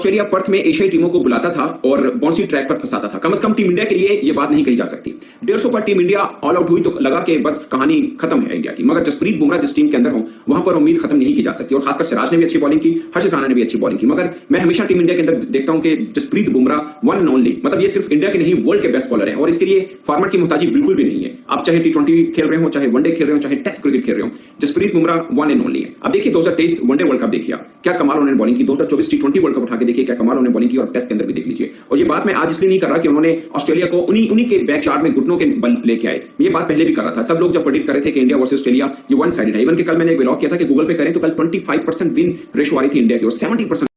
Australia Perth में एशियाई टीमों को बुलाता था और बाउंसी ट्रैक पर फंसाता था। कम से कम टीम इंडिया के लिए ये बात नहीं कही जा सकती। 150 पर टीम इंडिया ऑल आउट हुई तो लगा कि बस कहानी खत्म है इंडिया की। मगर जसप्रीत बुमराह जिस टीम के अंदर हो वहां पर उम्मीद खत्म नहीं की जा सकती। और खासकर सिराज ने भी अच्छी बॉलिंग की, हर्षित राणा ने भी अच्छी बॉलिंग की। मगर मैं हमेशा टीम इंडिया के अंदर देखता हूं कि Jasprit Bumrah one and only, मतलब ये सिर्फ इंडिया के नहीं वर्ल्ड के बेस्ट बॉलर हैं और इसके लिए फॉर्मेट की मुहताजी बिल्कुल भी नहीं है। आप चाहे T20 खेल रहे हो, चाहे वनडे खेल रहे हो, चाहे टेस्ट क्रिकेट खेल रहे हो, Jasprit Bumrah one and only है। अब देखिए 2023 वनडे वर्ल्ड कप देखिए क्या कमाल उन्होंने बॉलिंग की। 2024 T20 वर्ल्ड कप उठा के देखिए क्या कमाल उन्होंने बॉलिंग की और टेस्ट के अंदर भी देख लीजिए। और ये बात मैं आज इसलिए नहीं कर रहा कि उन्होंने ऑस्ट्रेलिया को उन्हीं के बैकयार्ड में घुटनों के बल लेके आए। ये बात पहले भी कर रहा था। सब लोग जब प्रेडिक्ट कर रहे थे कि इंडिया वर्सेस ऑस्ट्रेलिया ये वन साइडेड है। इवन कि कल मैंने एक ब्लॉग किया था कि गूगल पे करें तो कल 25% विन रेशो आ रही थी इंडिया की और 70%।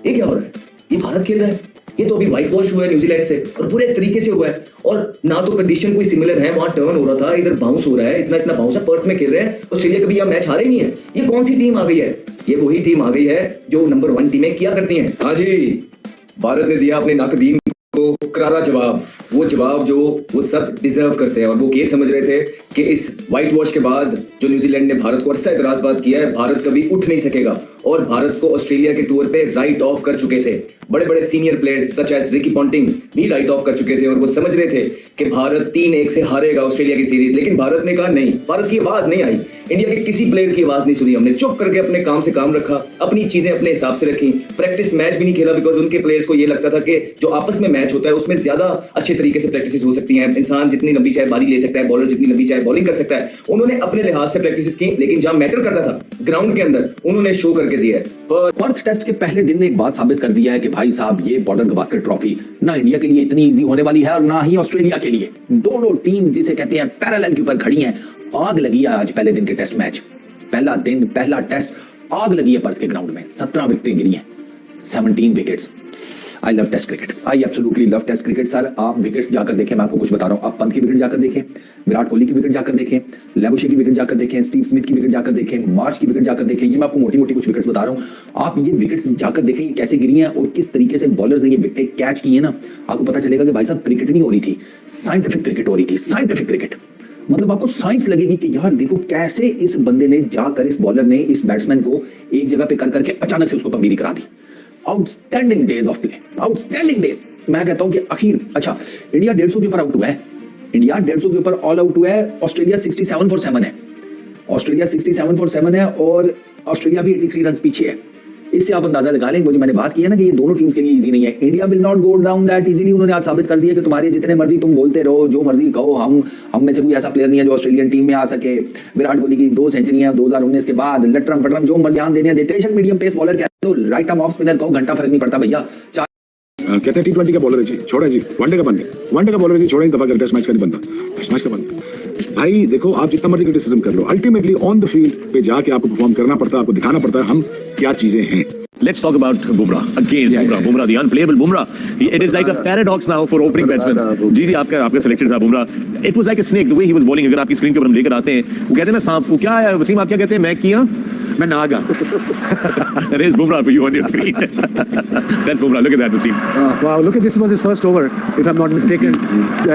ये क्या हो रहा है? ये भारत खेल रहा है। ये तो अभी व्हाइट वॉश हुआ है न्यूजीलैंड से और बुरे तरीके से हुआ है। और ना तो कंडीशन कोई सिमिलर है, वहां टर्न हो रहा था, इधर बाउंस हो रहा है, इतना बाउंस है। पर्थ में खेल रहे हैं, ऑस्ट्रेलिया कभी यह मैच हारे नहीं है। ये कौन सी टीम आ गई है? ये वही टीम आ गई है जो नंबर 1 टीमें किया करती हैं। हाँ जी, भारत ने दिया अपने नाकदीन को करारा जवाब। वो जवाब जो वो सब डिजर्व करते हैं। और वो ये समझ रहे थे कि इस व्हाइट वॉश के बाद जो न्यूजीलैंड ने भारत को अरसा एतराजबाद किया है, भारत कभी उठ नहीं सकेगा। और भारत को ऑस्ट्रेलिया के टूर पे राइट ऑफ कर चुके थे। बड़े बड़े senior players such as Ricky Ponting भी राइट ऑफ कर चुके थे और वो समझ रहे थे कि भारत 3-1 से हारेगा ऑस्ट्रेलिया की सीरीज। लेकिन भारत ने कहा नहीं, भारत की आवाज नहीं आई। इंडिया के किसी प्लेयर की आवाज नहीं सुनी हमने। चुप करके अपने काम से काम रखा, अपनी चीजें अपने हिसाब से रखी। प्रैक्टिस मैच भी नहीं खेला बिकॉज उनके प्लेयर्स को ये लगता था कि जो आपस में मैच होता है उसमें ज्यादा अच्छे तरीके से प्रैक्टिस हो सकती है। इंसान जितनी लंबी चाहे बारी ले सकता है, बॉलर जितनी लंबी चाहे बॉलिंग कर सकता है। उन्होंने अपने लिहाज से प्रैक्टिस की, लेकिन जहां मैटर करता था ग्राउंड के अंदर उन्होंने शो करके दिया है। पर्थ टेस्ट के पहले दिन ने एक बात साबित कर दिया है कि भाई साहब ये बॉर्डर गवास्कर ट्रॉफी ना इंडिया के लिए इतनी इजी होने वाली है और ना ही ऑस्ट्रेलिया के लिए। दोनों टीम्स जिसे कहते हैं पैरेलल के ऊपर खड़ी हैं। आग लगी है आज पहले दिन के टेस्ट मैच। पहला दिन पहला टेस्ट आग लगी है पर्थ के ग्राउंड में। 17 विकेटें गिरी हैं, 17 wickets. I love test cricket, I absolutely love test cricket sir. आप विकेट्स जाकर देखें, मैं आपको कुछ बता रहा हूं। आप पंत की विकेट जाकर देखें, विराट कोहली की विकेट जाकर देखें, लेबुशे की विकेट जाकर देखें, स्टीव स्मिथ की विकेट जाकर देखें, मार्श की विकेट जाकर देखें। ये मैं आपको मोटी मोटी कुछ विकेट्स बता रहा हूं। आप ये विकेट्स जाकर देखें ये कैसे गिरी हैं और किस तरीके से बॉलर्स ने ये विकेटें कैच की है ना, आपको पता चलेगा कि भाई साहब क्रिकेट नहीं हो रही थी, साइंटिफिक क्रिकेट हो रही थी। साइंटिफिक क्रिकेट मतलब आपको साइंस लगेगी कि यार देखो कैसे इस बंदे ने जाकर, इस बॉलर ने इस बैट्समैन को एक जगह पे कर करके अचानक से उसको तब्दीली करा दी। Outstanding days of play, outstanding day. मैं कहता हूं कि आखिर अच्छा इंडिया 150 के ऊपर आउट हुआ है। इंडिया 150 के ऊपर ऑल आउट हुआ है। ऑस्ट्रेलिया 67 for 7 है। ऑस्ट्रेलिया 67 for 7 है और ऑस्ट्रेलिया भी 83 रन पीछे है। इससे आप अंदाजा लगा लें, वो जो मैंने बात की है ना कि ये दोनों टीम्स के लिए इजी नहीं है। India will not go down that easily. उन्होंने आज साबित कर दिया कि तुम्हारे जितने मर्जी तुम बोलते रहो, जो मर्जी कहो, हम में से कोई ऐसा प्लेयर नहीं है जो ऑस्ट्रेलियन टीम में आ सके। विराट कोहली की 2 सेंचुरियां 2019 के बाद, लटरम पटरम जो मर्जी ध्यान देने देते हैं। मीडियम पेस बॉलर कहते हो, राइट आर्म ऑफ स्पिनर कहो, घंटा फर्क नहीं पड़ता भैया। कहते हैं T20 का बॉलर है जी, छोड़ा जी। वनडे का बंद है, वनडे का बॉलर है जी, छोड़ा ही दफा कर टेस्ट मैच का नहीं बनता, टेस्ट मैच का बंद। भाई देखो आप जितना मर्जी क्रिटिसिज्म कर लो, अल्टीमेटली ऑन द फील्ड पे जाके आपको परफॉर्म करना पड़ता है, आपको दिखाना पड़ता है हम क्या चीजें हैं। Let's talk about Bumrah again. Bumrah, the unplayable Bumrah. It is like a paradox now for opening batsmen. जी आपका selected था Bumrah. It was like a snake the way he was bowling. अगर आपकी स्क्रीन के ऊपर हम लेकर आते हैं, वो कहते हैं ना सांप, वो क्या है वसीम, आप क्या कहते हैं? मैं किया, मैं Naga. There is Bumrah for you on your screen. That's Bumrah. Look at that, Wasim. Wow, look at this was his first over, if I'm not mistaken.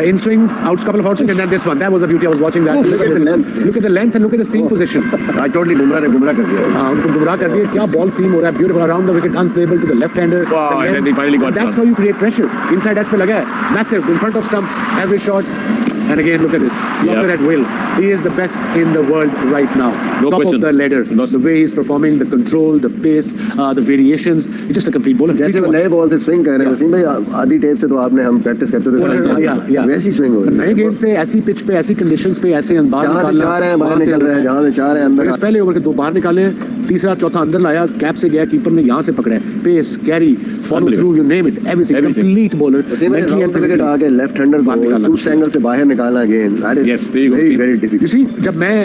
In swings, couple of out swings, and then this one. That was a beauty. I was watching that. Look at the length. Look at the length and look at the seam position. I totally Bumrah ने गुमराह कर दिया। हाँ, उनको गुमराह कर दिया। क्या बॉल सीम हो रहा है, beautiful around the wicket, unplayable to the left-hander. Wow, and then he finally got That's how you create pressure. Inside edge पे लगा है, massive in front of stumps, every shot. And again, look at this. Look at Will. He is the best in the world right now. No Top question. of the ladder. The way he's performing, the control, the pace, the variations. He's just a complete bowler. जैसे वो नए ball से swing कर रहे हैं वसीम भाई, आधी tape से तो आपने हम प्रैक्टिस करते थे, वैसी स्विंग हो रही है। नए गेंद से ऐसी पिच पे, ऐसी कंडीशंस पे, ऐसे अंदाज जहाँ से चाह रहे हैं बाहर निकल रहे हैं, जहाँ से चाह रहे हैं अंदर। पहले ओवर के 2 बाहर निकाले, तीसरा चौथा अंदर लाया, कैप से गया, कीपर ने यहाँ से पकड़ा है। Pace, carry, follow through, you name it, everything, complete bowler. Wasim भाई राउंड विकेट आके लेफ्ट हैंडर को उस एंगल से बाहर निकालना गेंद, that is very very difficult. You see, जब मैं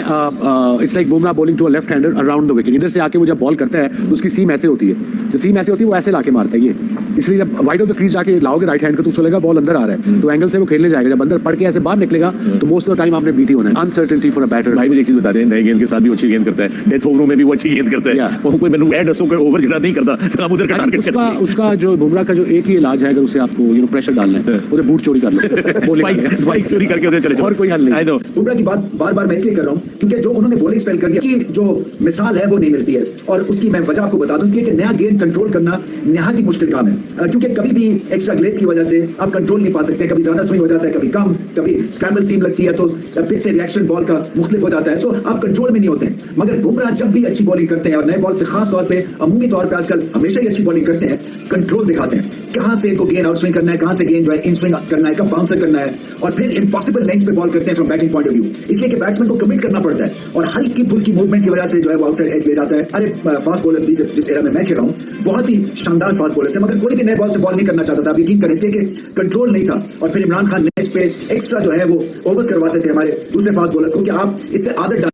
it's like Bumrah bowling to a left hander around the wicket, इधर से आके वो जब बॉल करता है उसकी सीम ऐसे होती है, जो सीम ऐसे होती है वो ऐसे लाके मारता है ये। इसलिए जब वाइड ऑफ द क्रीज जाके लाओगे राइट हैंड को तो चलेगा बॉल अंदर आ रहा है, तो एंगल से वो खेलने जाएगा। जब अंदर पड़ के ऐसे बाहर निकलेगा तो मोस्ट ऑफ द टाइम आपने बीटी होना है। Uncertainty for a batter. भाई मुझे एक चीज बता दें, नए गेंद के साथ भी अच्छी गेंद करता है, डेथ ओवरों में भी वो अच्छी गेंद टारगेट करता Yeah. है, वो कोई मैंने ऐड रसों का ओवर जितना नहीं करता, तो आप उधर का टारगेट करते हैं। उसका जो बुमराह का जो एक ही इलाज है, अगर उसे आपको प्रेशर डालना है, उधर बूट चोरी कर लो, स्पाइक चोरी करके उधर चले जाओ। और कोई हल नहीं। I know. बुमराह की बात बार बार मैं इसलिए कर रहा हूँ क्योंकि जो उन्होंने बॉलिंग स्पेल कर दिया कि जो मिसाल है वो नहीं मिलती है, और उसकी मैं वजह आपको बता दूं, इसलिए कि नया गेंद कंट्रोल करना नहायत ही मुश्किल काम है, क्योंकि कभी भी एक्स्ट्रा ग्लेस की वजह से आप कंट्रोल नहीं पा सकते, कभी ज्यादा स्विंग हो जाता है, कभी कम, कभी स्क्रैम्बल सीम लगती है तो फिर से रिएक्शन बॉल का मुख्तलिफ हो जाता है, सो आप कंट्रोल में नहीं होते हैं। मगर बुमराह जब भी अच्छी बॉलिंग करते हैं, और नए बॉल से खास तौर पे अमूमी तौर पे आजकल हमेशा ही अच्छी बॉलिंग करते हैं, कंट्रोल दिखाते हैं, कहां से इनको गेंद आउट स्विंग करना है, कहां से गेंद जो है इन स्विंग करना है, कब बाउंसर करना है, और फिर इम्पॉसिबल लेंथ पे बॉल करते हैं from batting point of view, इसलिए कि बैट्समैन को कमिट करना पड़ता है, और हल्की फुल्की मूवमेंट की वजह से जो है वो आउटसाइड एज ले जाता है। अरे फास्ट बॉलर्स भी जिस एरा में मैं खेल रहा हूं, बहुत ही शानदार फास्ट बॉलर्स है, मगर कोई भी नए बॉल से बॉल नहीं करना चाहता था, आप यकीन करें, इसलिए कि कंट्रोल नहीं था, और फिर इमरान खान नेक्स्ट पे एक्स्ट्रा जो है वो ओवर्स करवाते थे हमारे दूसरे फास्ट बॉलर्स को, कि आप इससे आदत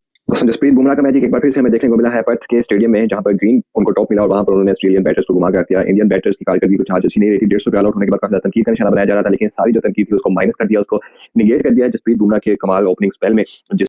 जसप्रीत बुमराह का मैच एक बार फिर से हमें देखने को मिला है पर्थ के स्टेडियम में, जहां पर ग्रीन उनको टॉप मिला और वहां पर उन्होंने ऑस्ट्रेलियन बैटर्स को घुमा कर दिया। इंडियन बैटर्स की कारकर्दगी कुछ आज अच्छी नहीं रही थी, 150 पे ऑल आउट होने के बाद काफी ज्यादा तनकीद का निशाना बनाया जा रहा था, लेकिन सारी जो तनकीद थी उसको माइनस कर दिया, उसको निगेट कर दिया जसप्रीत बुमराह के कमाल ओपनिंग स्पेल में।